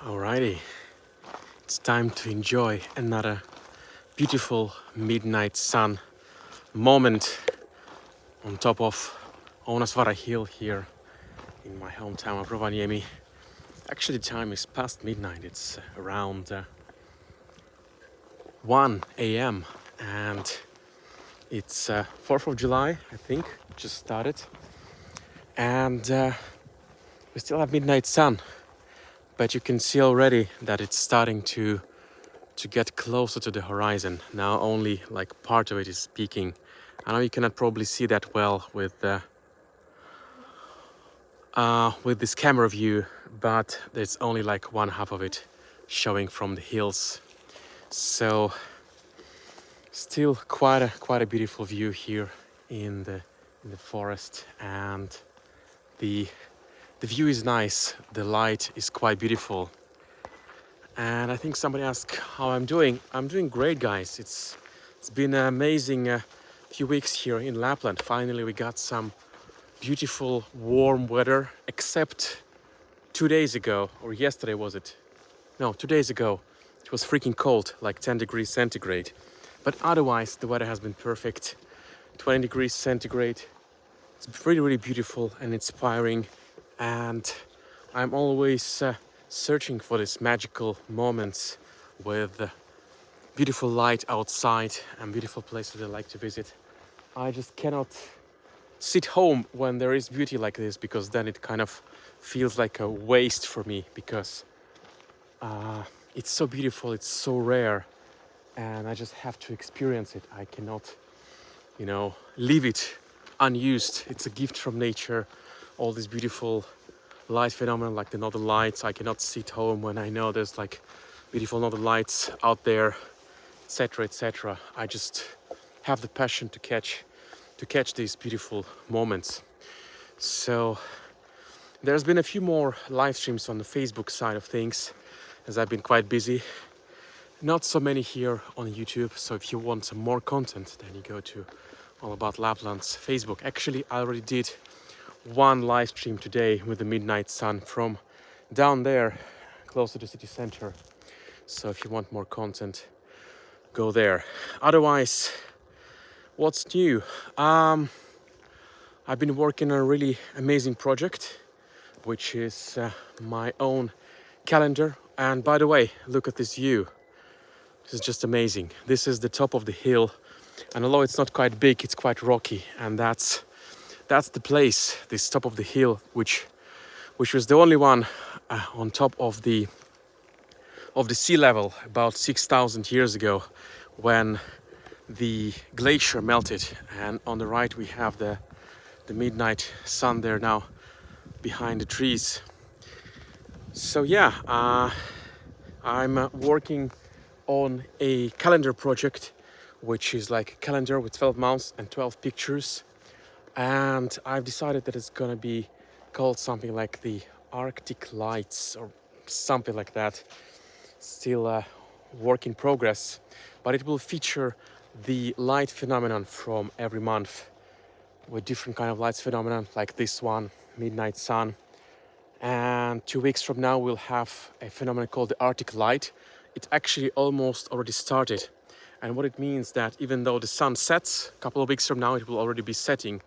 Alrighty, it's time to enjoy another beautiful midnight sun moment on top of Ounasvara Hill here in my hometown of Rovaniemi. Actually, the time is past midnight, it's around 1 a.m. and it's 4th of July, I think, just started. And we still have midnight sun, but you can see already that it's starting to get closer to the horizon. Now only like part of it is peaking. I know you cannot probably see that well with this camera view, but there's only like one half of it showing from the hills. So still quite a beautiful view here in the forest, and the view is nice. The light is quite beautiful. And I think somebody asked how I'm doing. I'm doing great, guys. It's been an amazing few weeks here in Lapland. Finally, we got some beautiful warm weather, except 2 days ago, or yesterday was it? No, 2 days ago. It was freaking cold, like 10 degrees centigrade. But otherwise, the weather has been perfect. 20 degrees centigrade. It's really, really beautiful and inspiring. And I'm always searching for these magical moments with beautiful light outside and beautiful places I like to visit. I just cannot sit home when there is beauty like this, because then it kind of feels like a waste for me, because it's so beautiful, it's so rare, and I just have to experience it. I cannot, leave it unused. It's a gift from nature, all these beautiful light phenomena like the northern lights. I cannot sit home when I know there's like beautiful northern lights out there, etc., etc. I just have the passion to catch these beautiful moments. So there's been a few more live streams on the Facebook side of things, as I've been quite busy. Not so many here on YouTube, so if you want some more content, then you go to All About Lapland's Facebook. Actually, I already did one live stream today with the midnight sun from down there, close to the city center. So if you want more content, go there. Otherwise, what's new? I've been working on a really amazing project, which is my own calendar. And by the way, look at this view. This is just amazing. This is the top of the hill, and although it's not quite big, it's quite rocky, and that's the place, this top of the hill, which was the only one on top of the sea level about 6,000 years ago, when the glacier melted. And on the right we have the midnight sun there now behind the trees. So yeah, I'm working on a calendar project, which is like a calendar with 12 months and 12 pictures. And I've decided that it's gonna be called something like the Arctic Lights or something like that. Still a work in progress, but it will feature the light phenomenon from every month, with different kind of lights phenomenon like this one, midnight sun. And 2 weeks from now we'll have a phenomenon called the Arctic Light. It actually almost already started, and what it means that even though the sun sets, a couple of weeks from now it will already be setting.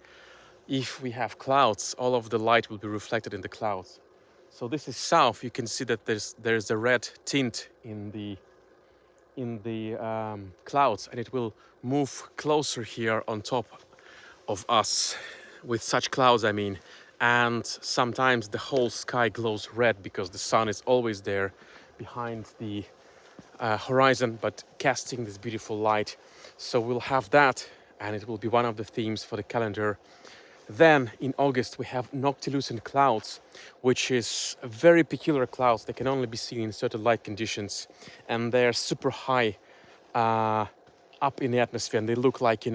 If we have clouds, all of the light will be reflected in the clouds. So this is south. You can see that there's a red tint in the clouds, and it will move closer here on top of us with such clouds, I mean. And sometimes the whole sky glows red because the sun is always there behind the horizon, but casting this beautiful light. So we'll have that, and it will be one of the themes for the calendar. Then in August we have noctilucent clouds, which is a very peculiar clouds. They can only be seen in certain light conditions, and they're super high up in the atmosphere, and they look like,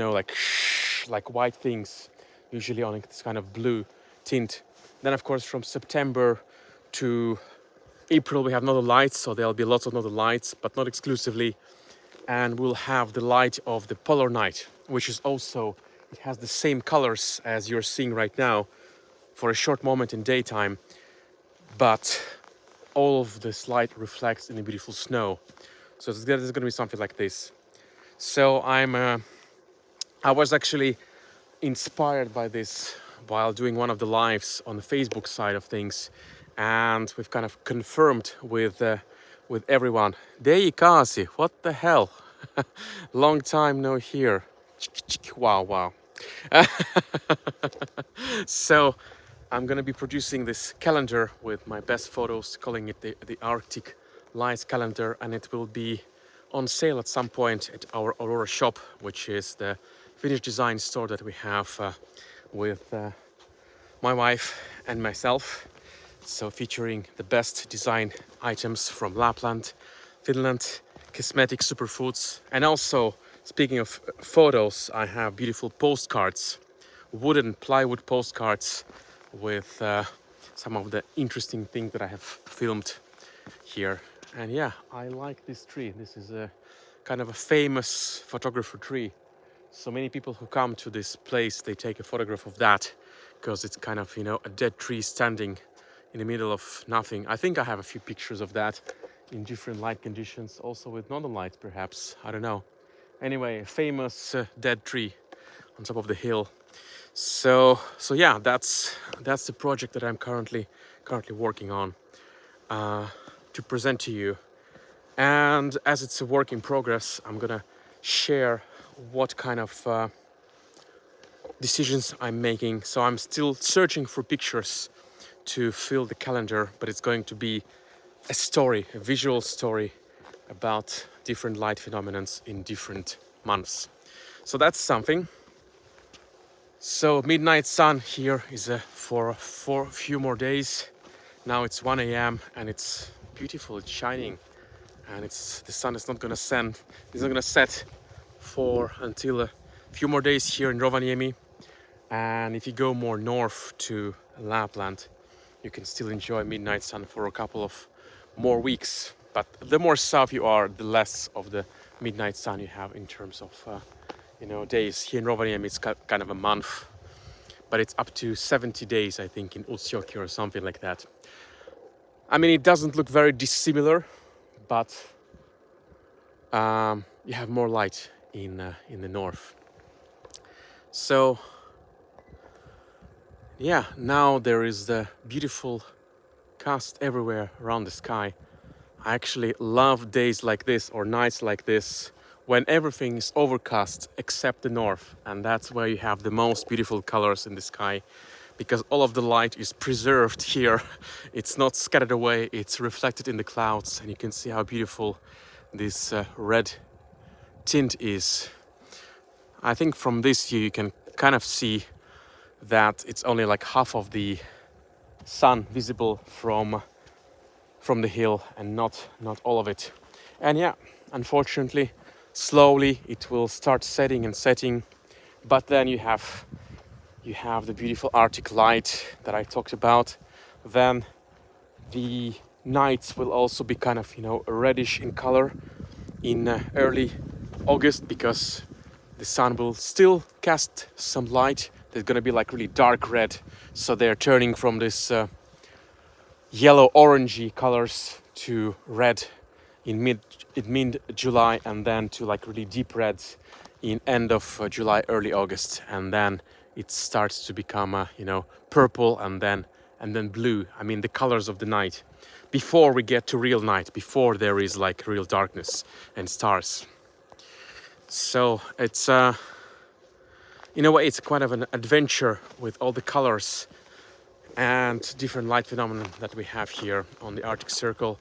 like white things, usually on this kind of blue tint. Then of course from September to April we have northern lights, so there'll be lots of northern lights, but not exclusively. And we'll have the light of the polar night, which is also, it has the same colors as you're seeing right now for a short moment in daytime, but all of this light reflects in the beautiful snow. So it's going to be something like this. So I was actually inspired by this while doing one of the lives on the Facebook side of things, and we've kind of confirmed with everyone. Dei Kasi, what the hell? Long time no hear. Wow, wow. So I'm gonna be producing this calendar with my best photos, calling it the Arctic Lights calendar, and it will be on sale at some point at our Aurora shop, which is the Finnish design store that we have with my wife and myself. So featuring the best design items from Lapland, Finland, cosmetic superfoods, and also speaking of photos, I have beautiful postcards, wooden plywood postcards with some of the interesting things that I have filmed here. And yeah, I like this tree. This is a kind of a famous photographer tree. So many people who come to this place, they take a photograph of that because it's kind of, you know, a dead tree standing in the middle of nothing. I think I have a few pictures of that in different light conditions, also with northern lights perhaps, I don't know. Anyway, a famous dead tree on top of the hill. So yeah, that's the project that I'm currently working on to present to you. And as it's a work in progress, I'm gonna share what kind of decisions I'm making. So I'm still searching for pictures to fill the calendar, but it's going to be a story, a visual story about different light phenomena in different months. So that's something. So midnight sun here is for a few more days. Now it's 1 a.m. and it's beautiful, it's shining, and the sun is not gonna set for until a few more days here in Rovaniemi. And if you go more north to Lapland, you can still enjoy midnight sun for a couple of more weeks. But the more south you are, the less of the midnight sun you have in terms of days. Here in Rovaniemi, it's kind of a month, but it's up to 70 days, I think, in Utsjoki or something like that. I mean, it doesn't look very dissimilar, but you have more light in the north. So yeah, now there is the beautiful cast everywhere around the sky. I actually love days like this or nights like this when everything is overcast except the north, and that's where you have the most beautiful colors in the sky, because all of the light is preserved here. It's not scattered away, it's reflected in the clouds, and you can see how beautiful this red tint is. I think from this view you can kind of see that it's only like half of the sun visible from the hill and not all of it. And yeah, unfortunately, slowly it will start setting and setting, but then you have the beautiful Arctic light that I talked about. Then the nights will also be kind of reddish in color in early August, because the sun will still cast some light. There's gonna be like really dark red, so they're turning from this yellow orangey colors to red in mid July, and then to like really deep reds in end of July, early August, and then it starts to become purple and then blue. I mean, the colors of the night before we get to real night, before there is like real darkness and stars. So it's in a way it's quite of an adventure with all the colors and different light phenomena that we have here on the Arctic Circle.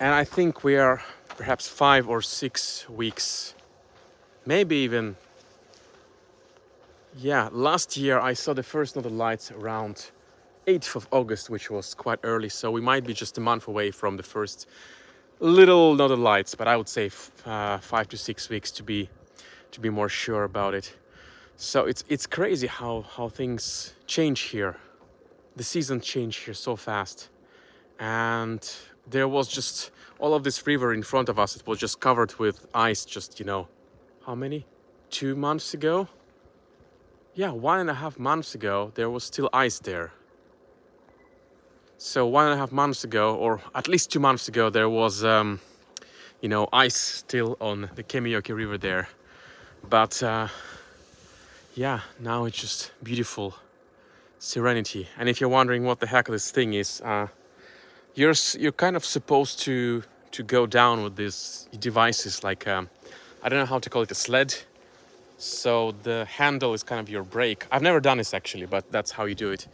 And I think we are perhaps 5 or 6 weeks, maybe even, yeah, last year I saw the first northern lights around 8th of August, which was quite early, so we might be just a month away from the first little northern lights, but I would say 5 to 6 weeks to be more sure about it. So it's crazy how things change here. The seasons change here so fast, and there was just all of this river in front of us. It was just covered with ice just how many 2 months ago? Yeah, 1.5 months ago there was still ice there. So 1.5 months ago, or at least 2 months ago, there was ice still on the Kemijoki River there. But yeah, now it's just beautiful serenity. And if you're wondering what the heck this thing is, you're kind of supposed to go down with these devices, like I don't know how to call it, a sled. So the handle is kind of your brake. I've never done this actually, but that's how you do it.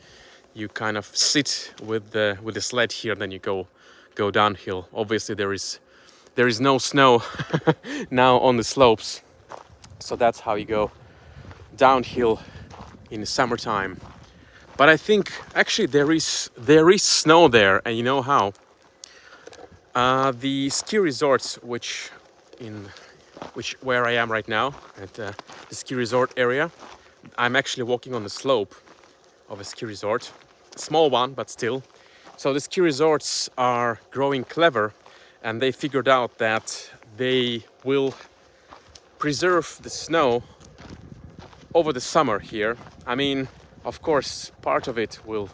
You kind of sit with the sled here, and then you go downhill. Obviously there is no snow now on the slopes, so that's how you go downhill in the summertime. But I think actually there is snow there, and you know how? The ski resorts, where I am right now at the ski resort area, I'm actually walking on the slope of a ski resort, a small one, but still. So the ski resorts are growing clever, and they figured out that they will preserve the snow over the summer here. I mean, of course, part of it will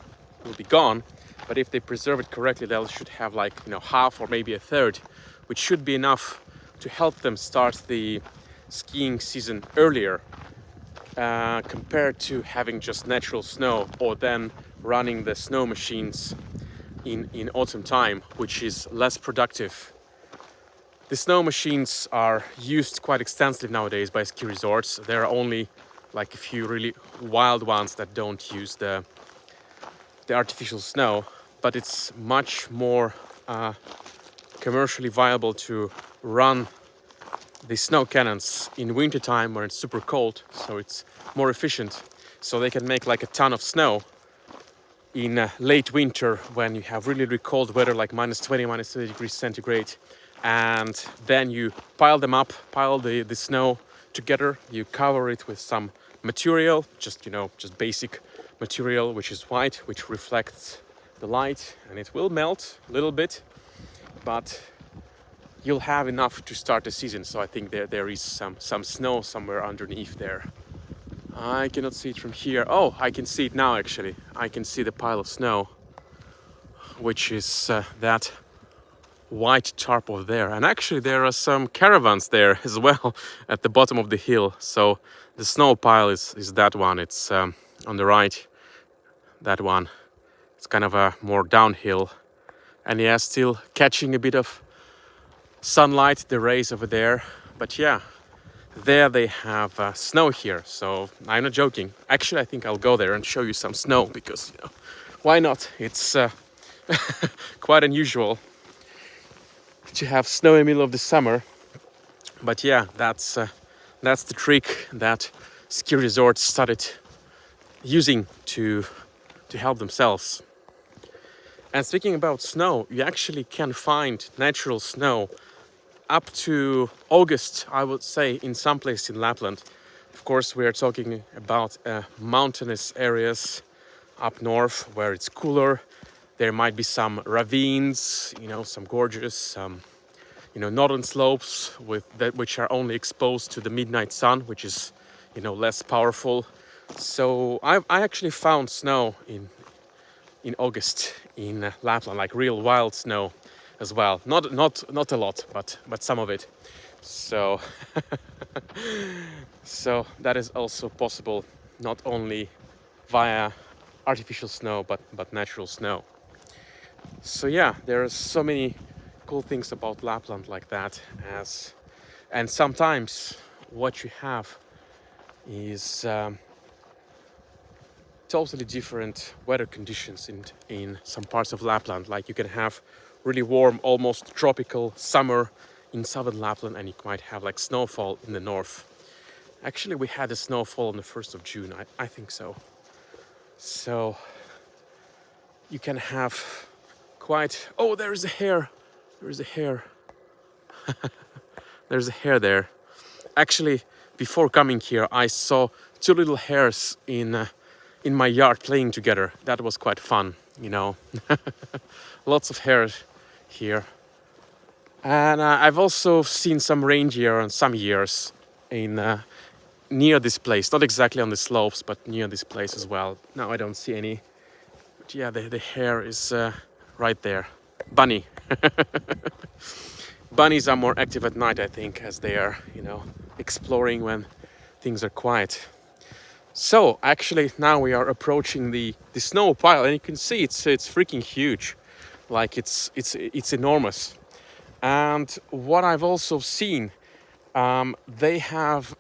be gone, but if they preserve it correctly, they should have like half or maybe a third, which should be enough to help them start the skiing season earlier, compared to having just natural snow or then running the snow machines in autumn time, which is less productive. The snow machines are used quite extensively nowadays by ski resorts. There are only like a few really wild ones that don't use the artificial snow, but it's much more commercially viable to run the snow cannons in winter time where it's super cold, so it's more efficient. So they can make like a ton of snow in late winter when you have really, really cold weather, like -20, -30 degrees centigrade, and then you pile the snow together. You cover it with some material, just basic material, which is white, which reflects the light, and it will melt a little bit, but you'll have enough to start the season. So I think there is some snow somewhere underneath there. I cannot see it from here. Oh, I can see it now actually. I can see the pile of snow, which is that white tarp over there. And actually there are some caravans there as well at the bottom of the hill. So the snow pile is that one. It's on the right, that one. It's kind of a more downhill, and yeah, still catching a bit of sunlight, the rays over there. But yeah, there they have snow here, so I'm not joking. Actually, I think I'll go there and show you some snow, because why not? It's quite unusual to have snow in the middle of the summer. But yeah, that's the trick that ski resorts started using to help themselves. And speaking about snow, you actually can find natural snow up to August, I would say, in some places in Lapland. Of course, we are talking about mountainous areas up north where it's cooler. There might be some ravines, some gorges, some northern slopes which are only exposed to the midnight sun, which is less powerful. So I actually found snow in August in Lapland, like real wild snow as well. Not a lot, but some of it. So so that is also possible, not only via artificial snow, but natural snow. So yeah, there are so many cool things about Lapland like that. And sometimes what you have is totally different weather conditions in some parts of Lapland. Like you can have really warm, almost tropical summer in southern Lapland, and you might have like snowfall in the north. Actually, we had a snowfall on the 1st of June, I think so. So you can have quite... Oh, there is a hare. There is a hare. There's a hare there. Actually, before coming here, I saw 2 little hares in my yard playing together. That was quite fun, Lots of hares here. And I've also seen some reindeer on some years near this place. Not exactly on the slopes, but near this place as well. Now I don't see any But yeah, the hare is right there. Bunny. Bunnies are more active at night, I think, as they are, you know, exploring when things are quiet. So actually now we are approaching the snow pile, and you can see it's freaking huge. Like it's enormous. And what I've also seen, they have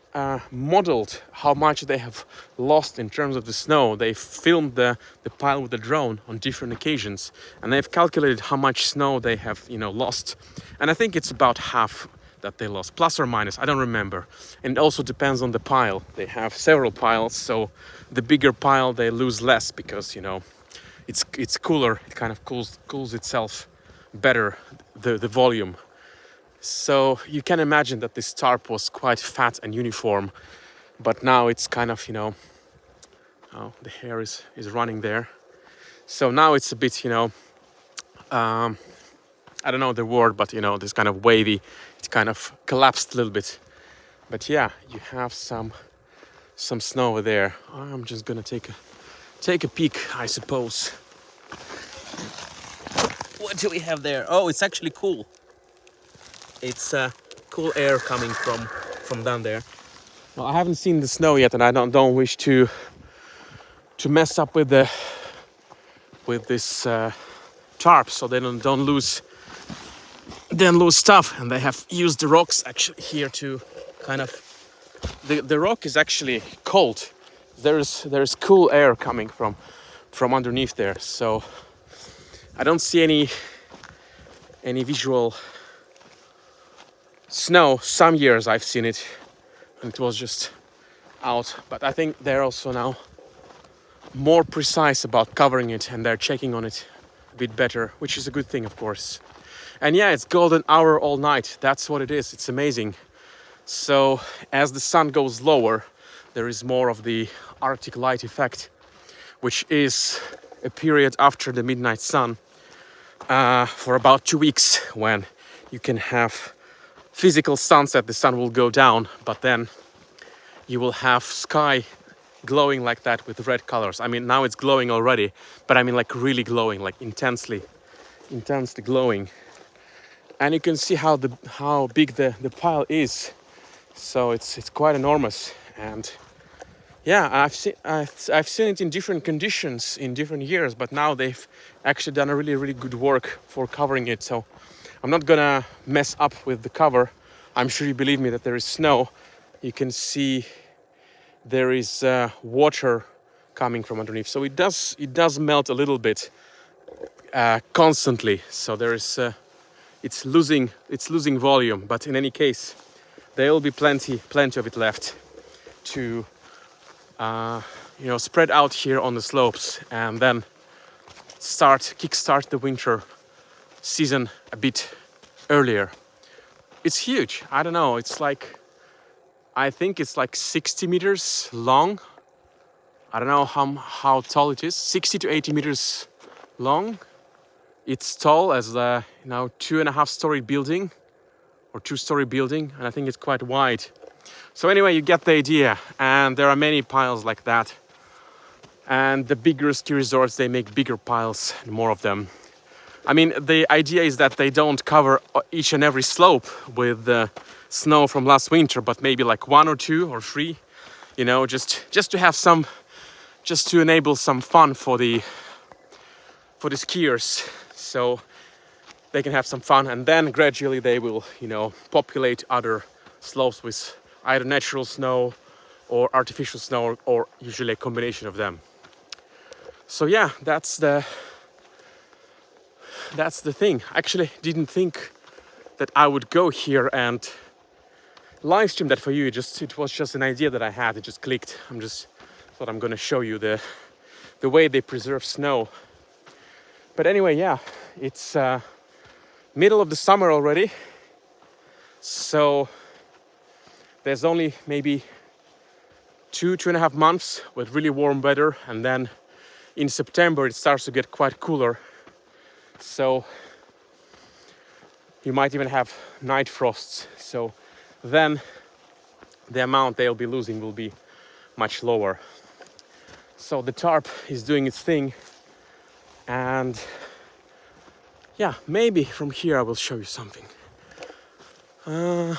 modeled how much they have lost in terms of the snow. They filmed the pile with the drone on different occasions, and they've calculated how much snow they have, you know, lost. And I think it's about half that they lost, plus or minus, I don't remember. And it also depends on the pile. They have several piles, so the bigger pile they lose less because, you know, it's cooler. It kind of cools itself better, the volume. So you can imagine that this tarp was quite fat and uniform, but now it's kind of, you know, oh, the hare is running there. So now it's a bit, you know, I don't know the word, but you know, this kind of wavy. It kind of collapsed a little bit. But yeah, you have some snow over there. I'm just gonna take a peek, I suppose. What do we have there? Oh, it's actually cool. It's cool air coming from down there. Well, I haven't seen the snow yet, and I don't wish to mess up with this tarp, so they don't lose stuff. And they have used the rocks actually here to kind of the rock is actually cold. There's cool air coming from underneath there, so I don't see any visual snow. Some years I've seen it and it was just out, but I think they're also now more precise about covering it, and they're checking on it a bit better, which is a good thing, of course. And yeah, it's golden hour all night. That's what it is. It's amazing. So as the sun goes lower, there is more of the Arctic light effect, which is a period after the midnight sun for about 2 weeks, when you can have physical sunset. The sun will go down, but then you will have sky glowing like that with red colors. I mean, now it's glowing already, but I mean like really glowing, like intensely glowing. And you can see how big the pile is. So it's quite enormous. And yeah, I've seen it in different conditions in different years, but now they've actually done a really good work for covering it. So I'm not gonna mess up with the cover. I'm sure you believe me that there is snow. You can see there is water coming from underneath. So it does melt a little bit constantly. So there is it's losing volume. But in any case, there will be plenty of it left to you know, spread out here on the slopes, and then kickstart the winter season a bit earlier. It's huge. I don't know. It's like, I think it's like 60 meters long. I don't know how tall it is. 60 to 80 meters long. It's tall as a, you know, 2.5-story building or 2-story building, and I think it's quite wide. So anyway, you get the idea, and there are many piles like that. And the bigger ski resorts, they make bigger piles and more of them. I mean, the idea is that they don't cover each and every slope with snow from last winter, but maybe like 1 or 2 or 3, you know, just to have some, just to enable some fun for the skiers, so they can have some fun, and then gradually they will, you know, populate other slopes with either natural snow or artificial snow, or usually a combination of them. So yeah, that's the thing. Actually, didn't think that I would go here and live stream that for you. It was just an idea that I had. It just clicked. Thought I'm gonna show you the way they preserve snow. But anyway, yeah, it's middle of the summer already. So there's only maybe 2.5 months with really warm weather, and then in September it starts to get quite cooler. So you might even have night frosts. So then the amount they'll be losing will be much lower. So the tarp is doing its thing. And yeah, maybe from here I will show you something. Because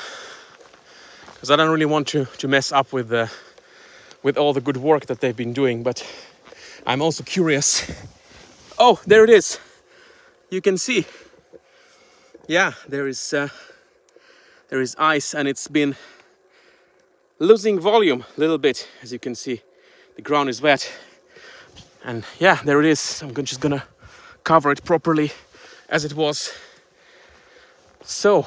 I don't really want to mess up with all the good work that they've been doing, but I'm also curious. Oh, there it is. You can see. Yeah, there is ice, and it's been losing volume a little bit. As you can see, the ground is wet. And yeah, there it is. I'm just gonna cover it properly as it was. So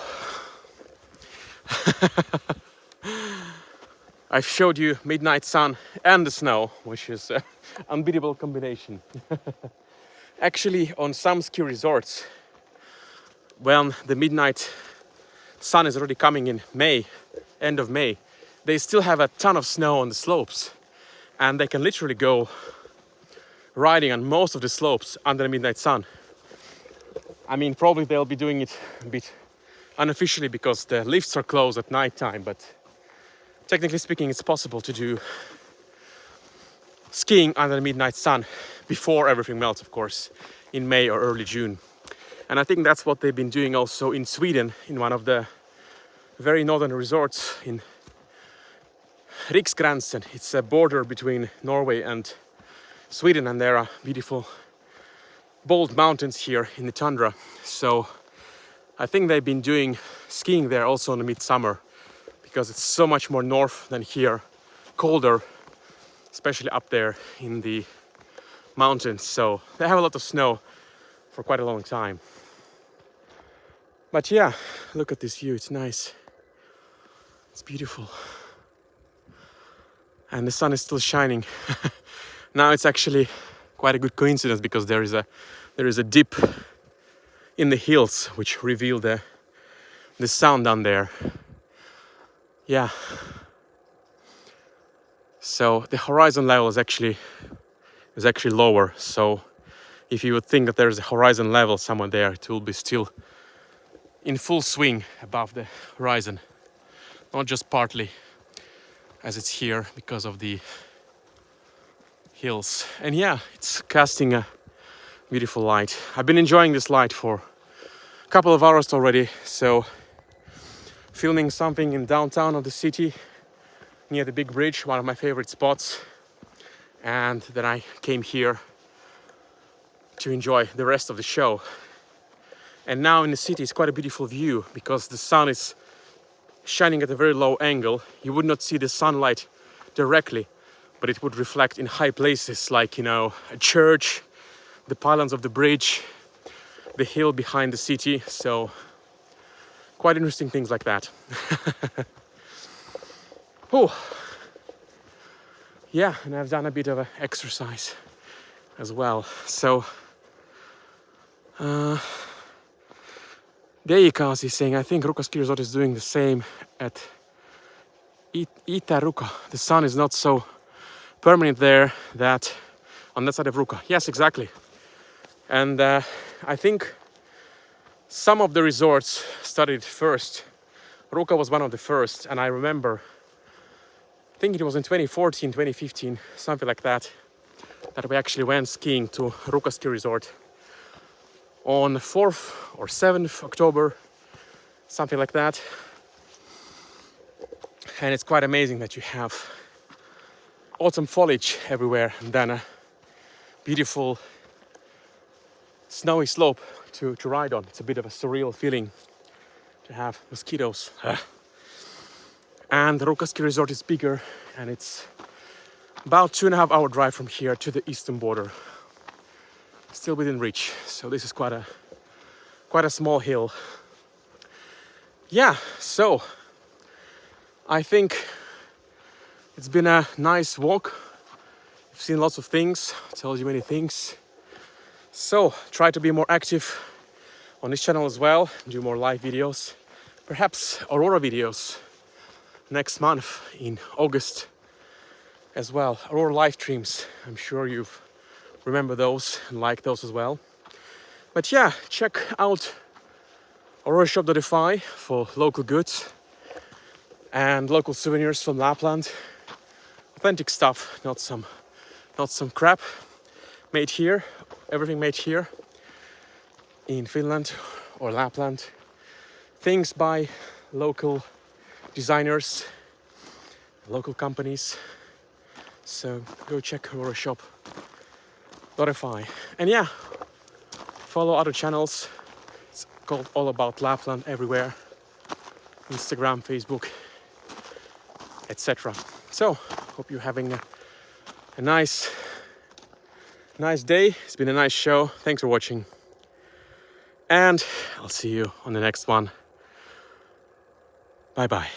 I've showed you midnight sun and the snow, which is an unbeatable combination. Actually, on some ski resorts, when the midnight sun is already coming in May, end of May, they still have a ton of snow on the slopes, and they can literally go riding on most of the slopes under the midnight sun. I mean, probably they'll be doing it a bit unofficially because the lifts are closed at night time, but technically speaking, it's possible to do skiing under the midnight sun before everything melts, of course, in May or early June. And I think that's what they've been doing also in Sweden, in one of the very northern resorts in Riksgränsen. It's a border between Norway and Sweden, and there are beautiful bold mountains here in the tundra. So I think they've been doing skiing there also in the midsummer, because it's so much more north than here, colder, especially up there in the mountains. So they have a lot of snow for quite a long time. But yeah, look at this view, it's nice. It's beautiful. And the sun is still shining. Now it's actually quite a good coincidence, because there is a dip in the hills which reveal the sun down there. Yeah. So the horizon level is actually lower. So if you would think that there is a horizon level somewhere there, it will be still in full swing above the horizon, not just partly as it's here because of the hills. And yeah, it's casting a beautiful light. I've been enjoying this light for a couple of hours already. So filming something in downtown of the city near the big bridge, one of my favorite spots, and then I came here to enjoy the rest of the show. And now in the city it's quite a beautiful view, because the sun is shining at a very low angle. You would not see the sunlight directly, but it would reflect in high places like, you know, a church, the pylons of the bridge, the hill behind the city. So quite interesting things like that. Oh, yeah, and I've done a bit of an exercise as well. So Deikasi is saying, I think Ruka Ski Resort is doing the same at Itä-Ruka. The sun is not so permanent there, that on that side of Ruka. Yes, exactly. And I think some of the resorts started first. Ruka was one of the first, and I remember, I think it was in 2014, 2015, something like that, that we actually went skiing to Ruka Ski Resort on 4th or 7th October, something like that. And it's quite amazing that you have autumn foliage everywhere, and then a beautiful snowy slope to ride on. It's a bit of a surreal feeling to have mosquitoes. And the Ruka Ski Resort is bigger, and it's about 2.5 hour drive from here to the eastern border. Still within reach. So this is quite a small hill. Yeah, so I think it's been a nice walk. I've seen lots of things, told you many things. So try to be more active on this channel as well, do more live videos, perhaps Aurora videos next month in August as well. Aurora live streams, I'm sure you remember those and like those as well. But yeah, check out aurorashop.fi for local goods and local souvenirs from Lapland. Authentic stuff, not some crap made here everything made here in Finland or Lapland. Things by local designers, local companies. So go check our shop, Torefy. And yeah, follow other channels. It's called All About Lapland everywhere. Instagram, Facebook, etc. So, hope you're having a nice day. It's been a nice show. Thanks for watching. And I'll see you on the next one. Bye bye.